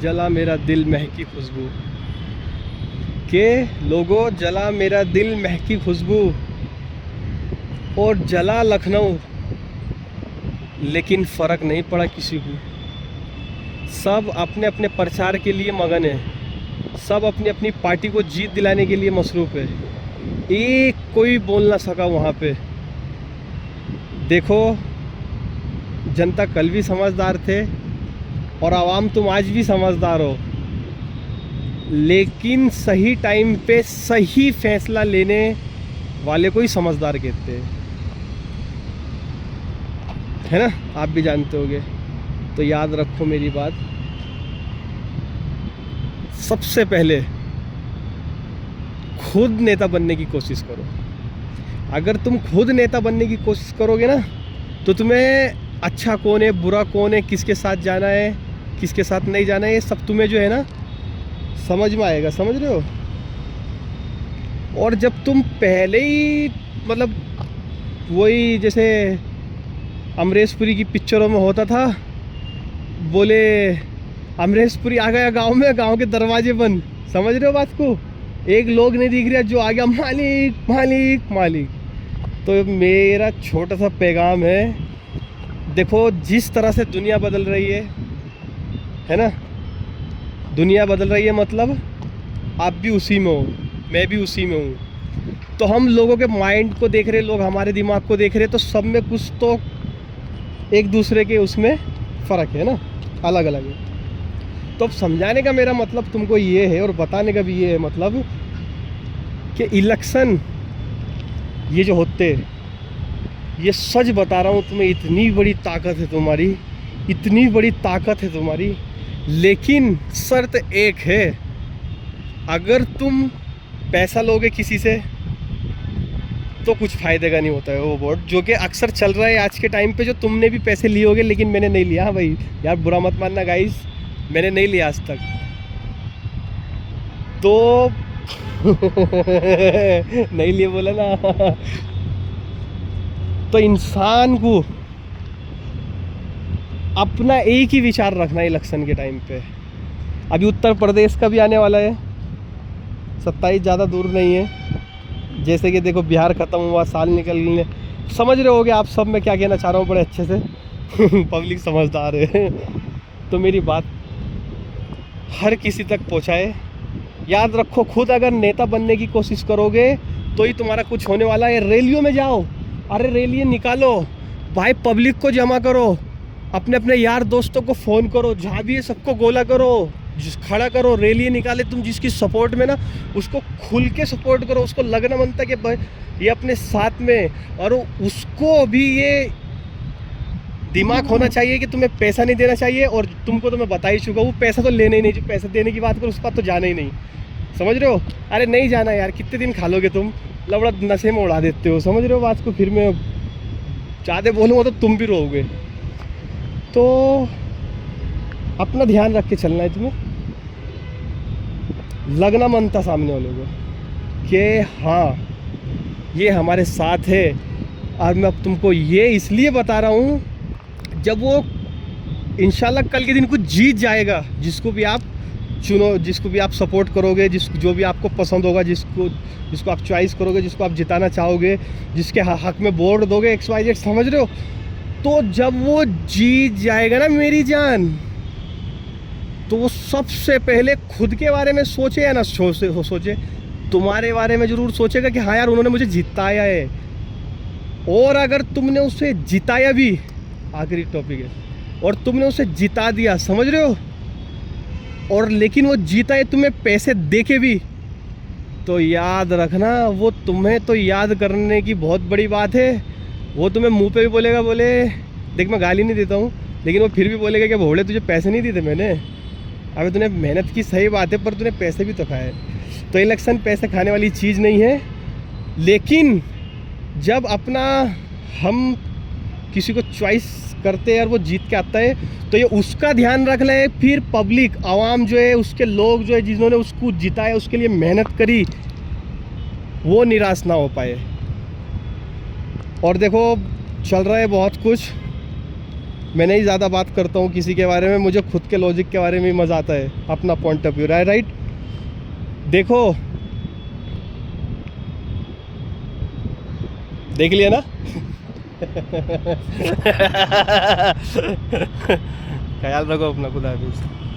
जला मेरा दिल महकी खुशबू, के लोगों जला मेरा दिल महकी खुशबू, और जला लखनऊ लेकिन फ़र्क नहीं पड़ा किसी को। सब अपने अपने प्रचार के लिए मगन है, सब अपनी अपनी पार्टी को जीत दिलाने के लिए मसरूफ़ है। एक कोई बोल ना सका वहाँ पे। देखो, जनता कल भी समझदार थे और आवाम तुम आज भी समझदार हो, लेकिन सही टाइम पे सही फैसला लेने वाले को ही समझदार कहते हैं, है ना? आप भी जानते होगे। तो याद रखो मेरी बात, सबसे पहले खुद नेता बनने की कोशिश करो। अगर तुम खुद नेता बनने की कोशिश करोगे ना, तो तुम्हें अच्छा कौन है, बुरा कौन है, किसके साथ जाना है, किसके साथ नहीं जाना है, ये सब तुम्हें जो है ना समझ में आएगा। समझ रहे हो? और जब तुम पहले ही मतलब वही जैसे अमरीश पुरी की पिक्चरों में होता था, बोले अमरीश पुरी आ गया गांव में, गांव के दरवाजे बंद। समझ रहे हो बात को? एक लोग नहीं दिख रहा, जो आ गया मालिक मालिक मालिक। तो मेरा छोटा सा पैगाम है, देखो जिस तरह से दुनिया बदल रही है ना, दुनिया बदल रही है मतलब आप भी उसी में हो, मैं भी उसी में हूँ। तो हम लोगों के माइंड को देख रहे, लोग हमारे दिमाग को देख रहे, तो सब में कुछ तो एक दूसरे के उसमें फ़र्क है ना, अलग अलग है। तो अब समझाने का मेरा मतलब तुमको ये है, और बताने का भी ये है मतलब कि इलेक्शन ये जो होते, ये सच बता रहा हूँ तुम्हें, इतनी बड़ी ताकत है तुम्हारी, इतनी बड़ी ताकत है तुम्हारी, लेकिन शर्त एक है, अगर तुम पैसा लोगे किसी से तो कुछ फ़ायदे का नहीं होता है वो वोट, जो कि अक्सर चल रहा है आज के टाइम पे। जो तुमने भी पैसे लिए होगे, लेकिन मैंने नहीं लिया। हाँ भाई यार, बुरा मत मानना गाइस, मैंने नहीं लिया आज तक। तो नहीं लिए बोला ना। तो इंसान को अपना एक ही विचार रखना है इलेक्शन के टाइम पे। अभी उत्तर प्रदेश का भी आने वाला है, 27 ज़्यादा दूर नहीं है। जैसे कि देखो बिहार ख़त्म हुआ, साल निकलने, समझ रहे होगे आप सब मैं क्या कहना चाह रहा हूँ बड़े अच्छे से। पब्लिक समझदार है। तो मेरी बात हर किसी तक पहुँचाए। याद रखो, खुद अगर नेता बनने की कोशिश करोगे तो ही तुम्हारा कुछ होने वाला है। रैलियों में जाओ, अरे रैलियाँ निकालो भाई, पब्लिक को जमा करो, अपने अपने यार दोस्तों को फ़ोन करो, जहाँ भी है सबको गोला करो, खड़ा करो, रैली निकाले। तुम जिसकी सपोर्ट में ना, उसको खुल के सपोर्ट करो, उसको लगना बनता है कि ये अपने साथ में, और उसको भी ये दिमाग होना चाहिए कि तुम्हें पैसा नहीं देना चाहिए। और तुमको तो मैं बता ही चुका हूँ, पैसा तो लेना ही नहीं, जो पैसा देने की बात करो उस पर तो जाना ही नहीं। समझ रहे हो? अरे नहीं जाना यार, कितने दिन खा लोगे तुम, लवड़ा नशे में उड़ा देते हो। समझ रहे हो बात को? फिर मैं ज़्यादा बोलूँगा तो तुम भी रोओगे। तो अपना ध्यान रख के चलना है तुम्हें, लगना मन था सामने वालों को कि हाँ ये हमारे साथ है। और मैं अब तुमको ये इसलिए बता रहा हूँ, जब वो इंशाल्लाह कल के दिन कुछ जीत जाएगा, जिसको भी आप चुनो, जिसको भी आप सपोर्ट करोगे, जो भी आपको पसंद होगा, जिसको आप चॉइस करोगे, जिसको आप जिताना चाहोगे, जिसके हक में वोट दोगे, XYZ, समझ रहे हो? तो जब वो जीत जाएगा ना मेरी जान, तो वो सबसे पहले खुद के बारे में सोचे या ना सोचे, तुम्हारे बारे में ज़रूर सोचेगा कि हाँ यार उन्होंने मुझे जिताया है। और अगर तुमने उसे जिताया भी, आखिरी टॉपिक है, और तुमने उसे जिता दिया, समझ रहे हो, और लेकिन वो जीता है तुम्हें पैसे देके भी, तो याद रखना वो तुम्हें तो याद करने की बहुत बड़ी बात है। वो तुम्हें मुंह पे भी बोलेगा, बोले देख मैं गाली नहीं देता हूँ, लेकिन वो फिर भी बोलेगा कि भोले तुझे पैसे नहीं दिए थे मैंने। अबे तूने मेहनत की, सही बात है, पर तूने पैसे भी तो खाए। तो इलेक्शन पैसे खाने वाली चीज़ नहीं है। लेकिन जब अपना हम किसी को चॉइस करते हैं और वो जीत के आता है, तो ये उसका ध्यान रखना है। फिर पब्लिक, आवाम जो है, उसके लोग जो है, जिन्होंने उसको जिताया, उसके लिए मेहनत करी, वो निराश ना हो पाए। और देखो चल रहा है बहुत कुछ, मैं नहीं ज़्यादा बात करता हूँ किसी के बारे में, मुझे खुद के लॉजिक के बारे में मज़ा आता है, अपना पॉइंट ऑफ व्यू, राइट। देखो, देख लिया ना। ख्याल रखो अपना, खुदा हाफिज़।